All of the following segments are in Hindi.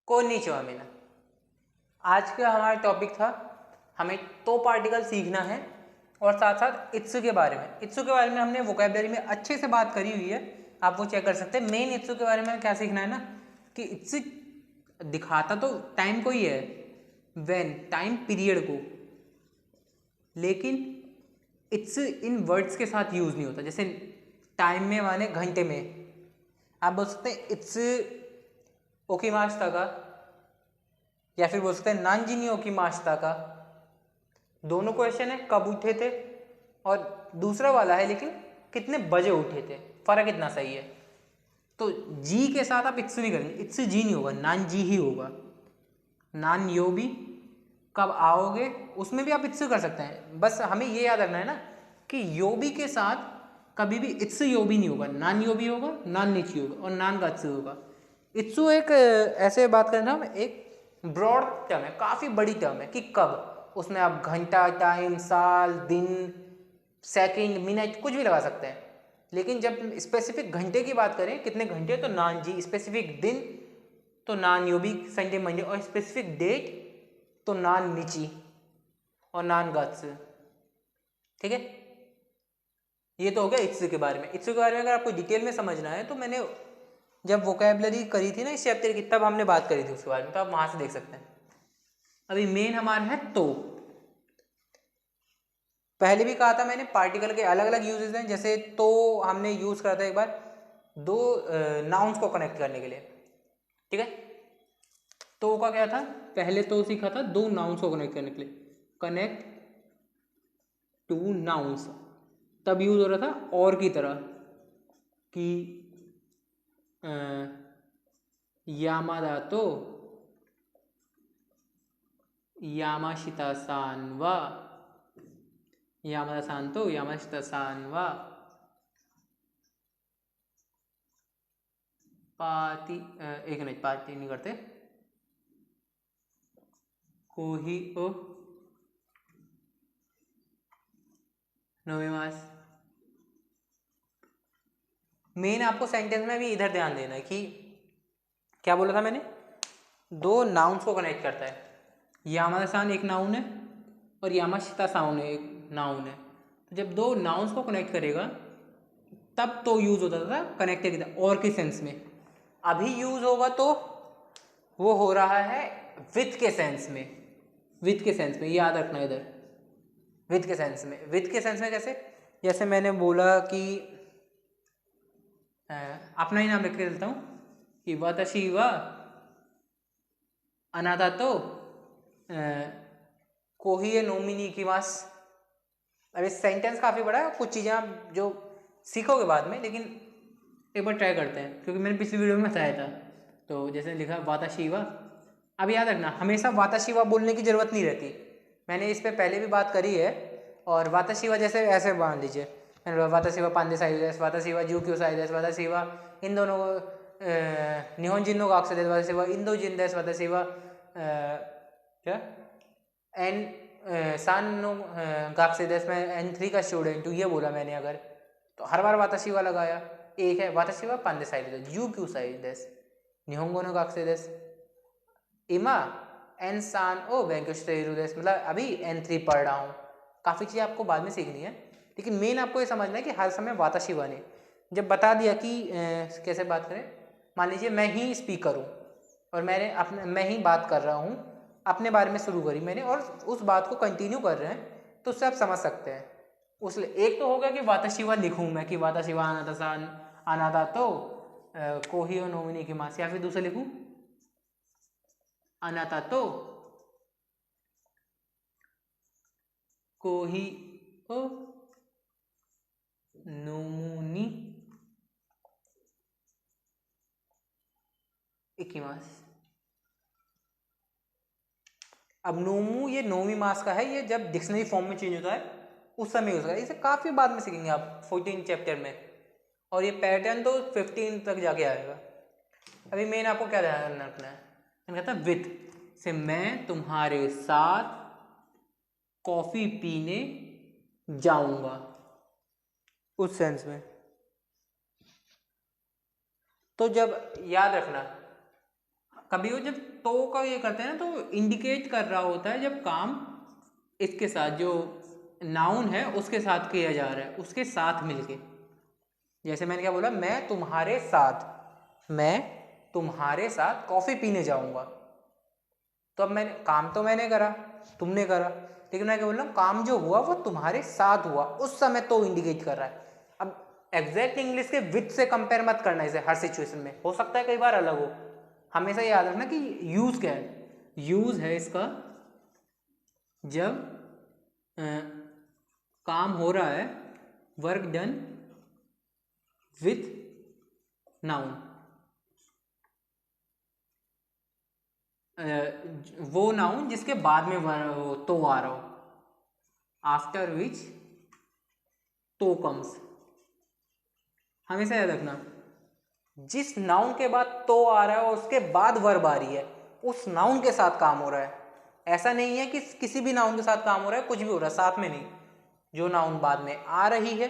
कोनिचिवा मीना। आज का हमारा टॉपिक था हमें तो पार्टिकल सीखना है और साथ साथ इत्सु के बारे में। इत्सु के बारे में हमने वोकैबुलरी में अच्छे से बात करी हुई है, आप वो चेक कर सकते हैं। मेन इत्सु के बारे में क्या सीखना है ना कि इत्सु दिखाता तो टाइम को ही है, व्हेन टाइम पीरियड को, लेकिन इट्स इन वर्ड्स के साथ यूज नहीं होता। जैसे टाइम में माने घंटे में, आप बोल सकते हैं इट्स ओकीमास्ता का, या फिर बोल सकते हैं नानजिनी ओकीमास्ता का। दोनों क्वेश्चन है कब उठे थे, और दूसरा वाला है लेकिन कितने बजे उठे थे, फर्क इतना सही है। तो जी के साथ आप इट्स नहीं करेंगे, इट्स जी नहीं होगा, नान जी ही होगा। नान यो भी कब आओगे, उसमें भी आप इट्स कर सकते हैं। बस हमें ये याद रखना है ना कि योबी के साथ कभी भी इट्स योबी नहीं होगा, नान योबी होगा, नान निची होगा और नान गात्सु होगा। इट्सु एक ऐसे बात करें ना, एक ब्रॉड टर्म है, काफ़ी बड़ी टर्म है कि कब, उसमें आप घंटा, टाइम, साल, दिन, सेकंड, मिनट कुछ भी लगा सकते हैं। लेकिन जब स्पेसिफिक घंटे की बात करें, कितने घंटे, तो नान जी। स्पेसिफिक दिन तो नान योबी, संडे मंडे। और स्पेसिफिक डेट तो नान निची और नान गात्सु। ठीक है, ये तो हो गया इत्सु के बारे में। इत्सु के बारे में अगर आपको डिटेल में समझना है तो मैंने जब वोकैबुलरी करी थी ना इस चैप्टर की, तब हमने बात करी थी उसके बारे में, तो आप वहां से देख सकते हैं। अभी मेन हमारा है तो। पहले भी कहा था मैंने पार्टिकल के अलग अलग यूजेस हैं। जैसे तो हमने यूज करा था एक बार दो नाउन्स को कनेक्ट करने के लिए। ठीक है, तो का क्या था, पहले तो सीखा था दो नाउन्स को कनेक्ट करने के लिए, कनेक्ट टू नाउन्स। तब यूज हो रहा था और की तरह कि यामादा तो यामाशिता सान वा, यामादा सान तो यामाशिता सान वा पाती, एक मिनट, पाती नहीं करते, कोही ओ नोवेमास। मेन आपको सेंटेंस में भी इधर ध्यान देना है कि क्या बोला था मैंने, दो नाउन्स को कनेक्ट करता है। यामादा सान एक नाउन है और यामाशिता सान एक नाउन है। तो जब दो नाउन्स को कनेक्ट करेगा तब तो यूज होता था कनेक्टेड और के सेंस में। अभी यूज होगा तो वो हो रहा है विथ के सेंस में। विथ के सेंस में याद रखना इधर, विथ के सेंस में। विथ के सेंस में कैसे, जैसे मैंने बोला कि अपना ही नाम लिख के देता हूँ कि वाताशी वा अनाथा तो कोही नोमिनी की मास। अब इस सेंटेंस काफ़ी बड़ा है, कुछ चीज़ें आप जो सीखोगे बाद में, लेकिन एक बार ट्राई करते हैं क्योंकि मैंने पिछली वीडियो में बताया था। तो जैसे लिखा वाताशिवा, अब याद रखना हमेशा वाताशिवा बोलने की ज़रूरत नहीं रहती। मैंने इस पर पहले भी बात करी है। और वाताशिवा जैसे ऐसे मान लीजिए, वाताशिवा पांडे साइडेस, वाताशिवा जूक्यू साइडेस, वाताशिवा इन दोनों निहोन जिन्नो गाक्स देस, वाताशिवा इंदो जिन देस, वाताशिवा क्या एन सान नो गाक्से देस में N3 का स्टूडेंट हूँ, ये बोला मैंने अगर, तो हर बार वाताशिवा लगाया। एक है वाताशिवा पांडे साइडेस, जूक्यू साइडेस, निहोंगो नो गाक्से देस, इमा एन सान ओ बैंकुस्टेरु देस, मतलब अभी N3 पढ़ रहा हूँ। काफ़ी चीज़ें आपको बाद में सीखनी है, लेकिन मेन आपको ये समझना है कि हर समय वाताशिवा ने जब बता दिया कि कैसे बात करें, मान लीजिए मैं ही स्पीकर हूँ और मैंने अपने मैं ही बात कर रहा हूँ, अपने बारे में शुरू करी मैंने और उस बात को कंटिन्यू कर रहे हैं, तो उससे आप समझ सकते हैं। उस एक तो होगा कि वाताशिवा लिखूँ मैं कि वाताशिवा अनाथा सान अनाथा तो कोहियो नोमिनी की मास, या फिर दूसरे लिखूँ अनाथा तो कोही ओ नोमुनी इकिमास। अब नोमू ये नौवीं मास का है, ये जब डिक्शनरी फॉर्म में चेंज होता है उस समय यूज होगा। इसे काफ़ी बाद में सीखेंगे आप 14 चैप्टर में, और ये पैटर्न तो 15 तक जाके आएगा। अभी मेन आपको क्या ध्यान रखना है, मैंने कहता विथ से मैं तुम्हारे साथ कॉफ़ी पीने जाऊंगा, उस सेंस में। तो जब याद रखना कभी वो जब तो का ये करते हैं ना तो इंडिकेट कर रहा होता है जब काम इसके साथ जो नाउन है उसके साथ किया जा रहा है, उसके साथ मिलके। जैसे मैंने क्या बोला, मैं तुम्हारे साथ कॉफ़ी पीने जाऊंगा। तो अब मैंने काम तो मैंने करा, तुमने करा, लेकिन मैं क्या बोल रहा हूँ, काम जो हुआ वो तुम्हारे साथ हुआ, उस समय तो इंडिकेट कर रहा है। अब एग्जैक्ट इंग्लिश के विथ से कंपेयर मत करना इसे हर सिचुएशन में, हो सकता है कई बार अलग हो। हमेशा याद रखना कि यूज क्या है। यूज है इसका जब काम हो रहा है, वर्क डन विथ नाउन, वो नाउन जिसके बाद में तो आ रहा हो, आफ्टर विच तो कम्स। हमेशा याद रखना, जिस नाउन के बाद तो आ रहा है और उसके बाद वर्ब आ रही है, उस नाउन के साथ काम हो रहा है। ऐसा नहीं है कि किसी भी नाउन के साथ काम हो रहा है, कुछ भी हो रहा है, साथ में नहीं। जो नाउन बाद में आ रही है,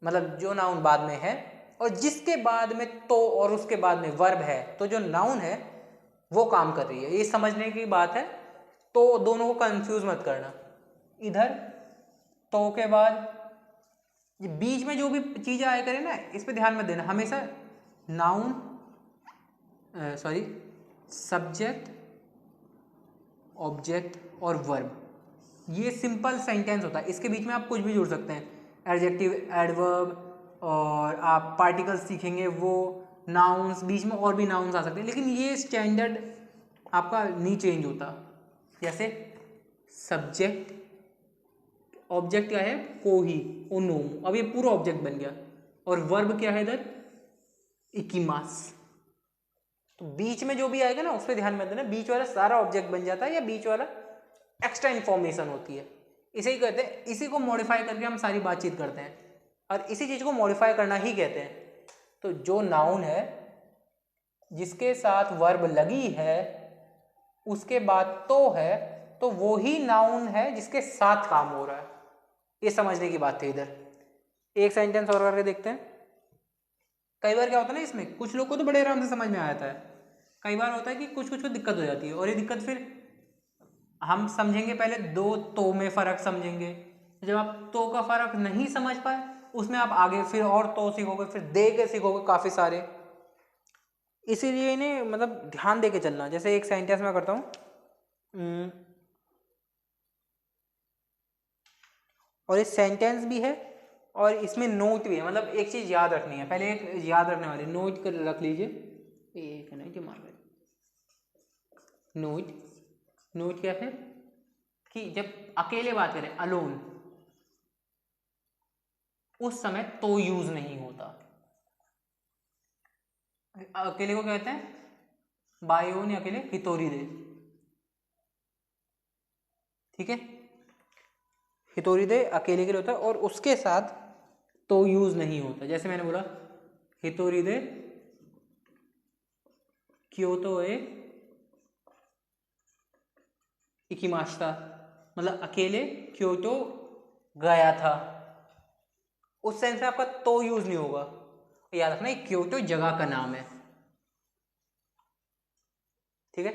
मतलब जो नाउन बाद में है और जिसके बाद में तो और उसके बाद में वर्ब है, तो जो नाउन है वो काम कर रही है, ये समझने की बात है। तो दोनों को कंफ्यूज मत करना। इधर तो के बाद ये बीच में जो भी चीजें आया करें ना, इस पे ध्यान मत देना। हमेशा नाउन सब्जेक्ट, ऑब्जेक्ट और वर्ब, ये सिंपल सेंटेंस होता है। इसके बीच में आप कुछ भी जोड़ सकते हैं, एडजेक्टिव, एडवर्ब, और आप पार्टिकल्स सीखेंगे वो नाउन्स, बीच में और भी नाउन्स आ सकते हैं, लेकिन ये स्टैंडर्ड आपका नहीं चेंज होता। जैसे सब्जेक्ट, ऑब्जेक्ट क्या है, कोही, ओनोम, अब ये पूरा ऑब्जेक्ट बन गया। और वर्ब क्या है इधर, इकिमास। तो बीच में जो भी आएगा ना उस पर ध्यान मत देना, बीच वाला सारा ऑब्जेक्ट बन जाता है या बीच वाला एक्स्ट्रा इन्फॉर्मेशन होती है। इसे ही कहते हैं, इसी को मॉडिफाई करके हम सारी बातचीत करते हैं और इसी चीज को मॉडिफाई करना ही कहते हैं। तो जो नाउन है जिसके साथ वर्ब लगी है उसके बाद तो है, तो वो ही नाउन है जिसके साथ काम हो रहा है। ये समझने की बात थी। इधर एक सेंटेंस और करके देखते हैं। कई बार क्या होता है ना, इसमें कुछ लोग को तो बड़े आराम से समझ में आ जाता है, कई बार होता है कि कुछ कुछ को दिक्कत हो जाती है। और ये दिक्कत फिर हम समझेंगे, पहले दो तो में फ़र्क समझेंगे। जब आप तो का फ़र्क नहीं समझ पाए, उसमें आप आगे फिर और तो सीखोगे, फिर दे के सीखोगे काफ़ी सारे। इसीलिए इन्हें मतलब ध्यान दे के चलना। जैसे एक सेंटेंस में करता हूँ, और ये सेंटेंस भी है और इसमें नोट भी है, मतलब एक चीज़ याद रखनी है। पहले एक याद रखने वाली नोट कर रख लीजिए, एक नहीं मार गए। नोट, नोट क्या है कि जब अकेले बात करें, अलोन, उस समय तो यूज नहीं होता। अकेले को कहते हैं बायोन या अकेले हितोरी दे, ठीक है। हितोरी दे अकेले के लिए होता है और उसके साथ तो यूज नहीं होता। जैसे मैंने बोला हितोरी दे क्योतो ए इकिमाशिता, मतलब अकेले क्योटो गया था। उस सेंस में आपका तो यूज नहीं होगा। याद रखना क्योटो जगह का नाम है, ठीक है।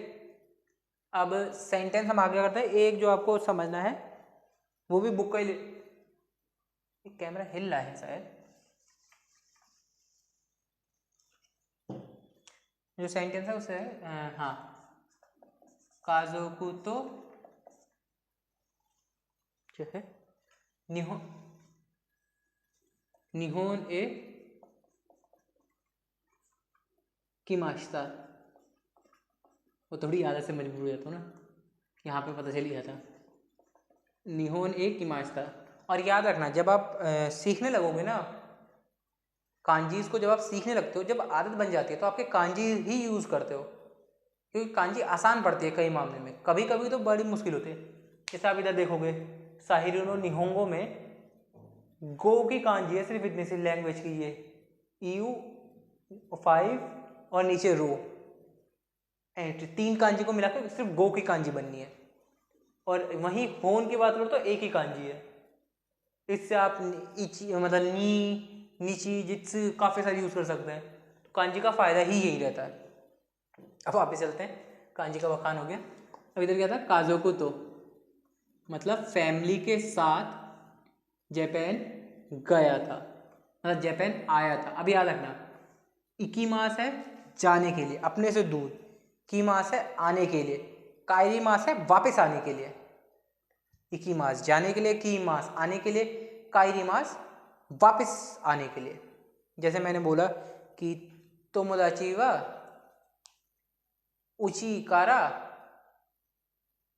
अब सेंटेंस हम आगे करते हैं। एक जो आपको समझना है वो भी बुक का ही कैमरा हिल रहा है शायद। जो सेंटेंस है उसे हाँ, काजोकु तो जो है निहोन ए किमाशिता, वो थोड़ी आदत से मजबूर हो जाता हूँ ना, यहाँ पे पता चल गया था, निहोन ए किमाशिता। और याद रखना जब आप सीखने लगोगे ना कांजीज को, जब आप सीखने लगते हो, जब आदत बन जाती है तो आपके कांजी ही यूज़ करते हो, क्योंकि कांजी आसान पड़ती है कई मामले में, कभी कभी तो बड़ी मुश्किल होती है। जैसे आप इधर देखोगे साहिरो निहोंगो में गो की कांजी है सिर्फ इतनी सी लैंग्वेज की, ये यू 5 और नीचे रो, एंड 3 कांजी को मिलाकर सिर्फ गो की कांजी बननी है। और वहीं होन की बात करो तो एक ही कांजी है। इससे आप इची मतलब नी, नीची, जित्स काफ़ी सारी यूज़ कर सकते हैं। तो कांजी का फ़ायदा ही यही रहता है। अब वापस चलते हैं, कांजी का बखान हो गया। अब इधर क्या था, काजोकु तो मतलब फैमिली के साथ जापान गया था, मतलब जापान आया था। अब याद रखना, इकीमास है जाने के लिए, अपने से दूर, कीमास है आने के लिए, काइरीमास है वापस आने के लिए। इकीमास जाने के लिए, कीमास आने के लिए, काइरीमास वापस आने के लिए। जैसे मैंने बोला कि तोमोदाची वा उची कारा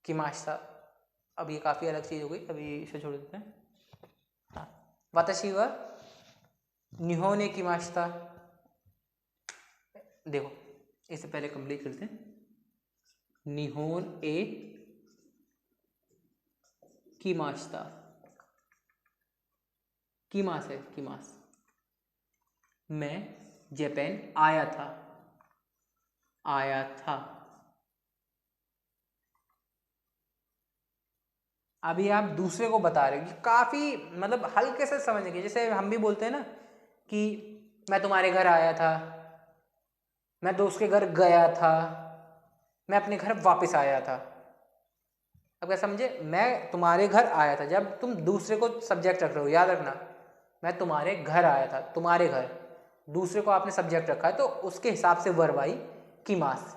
किमाशिता। अब ये काफ़ी अलग चीज़ हो गई, अभी इसे छोड़ देते हैं। हाँ, वाताशी वा निहोने किमाशिता। देखो इससे पहले कंप्लीट करते हैं। निहोन ए किमाशिता, कीमास है, कीमास। मैं जापान आया था, आया था। अभी आप दूसरे को बता रहे हो, कि काफ़ी मतलब हल्के से समझने की। जैसे हम भी बोलते हैं ना कि मैं तुम्हारे घर आया था, मैं दोस्त के घर गया था, मैं अपने घर वापस आया था। अब क्या समझे, मैं तुम्हारे घर आया था, जब तुम दूसरे को सब्जेक्ट रख रहे हो, याद रखना, मैं तुम्हारे घर आया था, तुम्हारे घर, दूसरे को आपने सब्जेक्ट रखा है तो उसके हिसाब से वर्ब आई कीमास।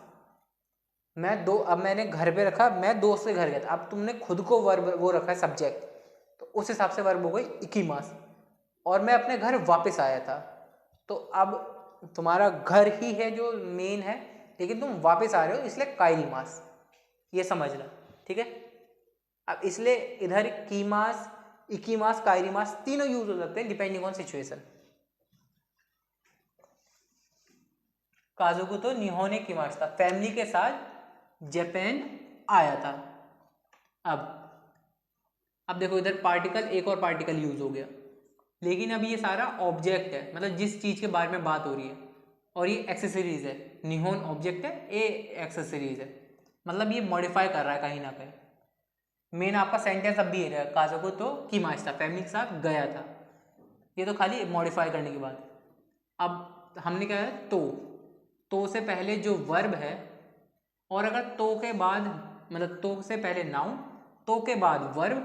अब मैंने घर पे रखा, मैं दोस्त के घर गया था, अब तुमने खुद को वर्ब वो रखा है सब्जेक्ट, तो उस हिसाब से वर्ब हो गई इकीमास। और मैं अपने घर वापस आया था, तो अब तुम्हारा घर ही है जो मेन है, लेकिन तुम वापस आ रहे हो, इसलिए काइरीमास, ये समझना, ठीक है। अब इसलिए इधर कीमास, इकीमास, काइरीमास तीनों यूज हो सकते हैं डिपेंडिंग ऑन सिचुएशन। काजुकु तो निहोने कीमास था, फैमिली के साथ जापान आया था। अब देखो इधर पार्टिकल, एक और पार्टिकल यूज हो गया, लेकिन अब ये सारा ऑब्जेक्ट है, मतलब जिस चीज के बारे में बात हो रही है, और ये एक्सेसरीज है। निहोन ऑब्जेक्ट है, ए एक्सेसरीज है, मतलब ये मॉडिफाई कर रहा है कहीं ना कहीं। मेन आपका सेंटेंस अब भी है, काजुकु तो कीमास था, फैमिली के साथ गया था, ये तो खाली मॉडिफाई करने की बात है। अब हमने क्या है, तो से पहले जो वर्ब है, और अगर तो के बाद, मतलब तो से पहले नाउन, तो के बाद वर्ब,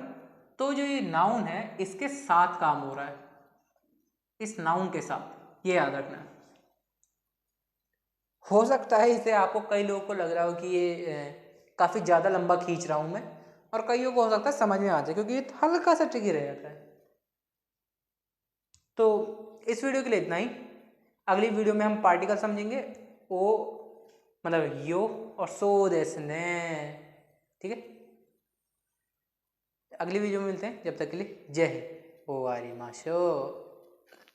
तो जो ये नाउन है इसके साथ काम हो रहा है, इस नाउन के साथ, ये याद रखना है। हो सकता है इसे आपको, कई लोगों को लग रहा हो कि ये काफ़ी ज़्यादा लंबा खींच रहा हूँ मैं, और कईयों को हो सकता है समझ में आ जाए, क्योंकि ये हल्का सा ट्रिकी रह जाता है। तो इस वीडियो के लिए इतना ही। अगली वीडियो में हम पार्टिकल समझेंगे, ओ मतलब यो और सो देसने, ठीक है। अगली वीडियो में मिलते हैं, जब तक के लिए जय हिंद। ओ आरी माशो।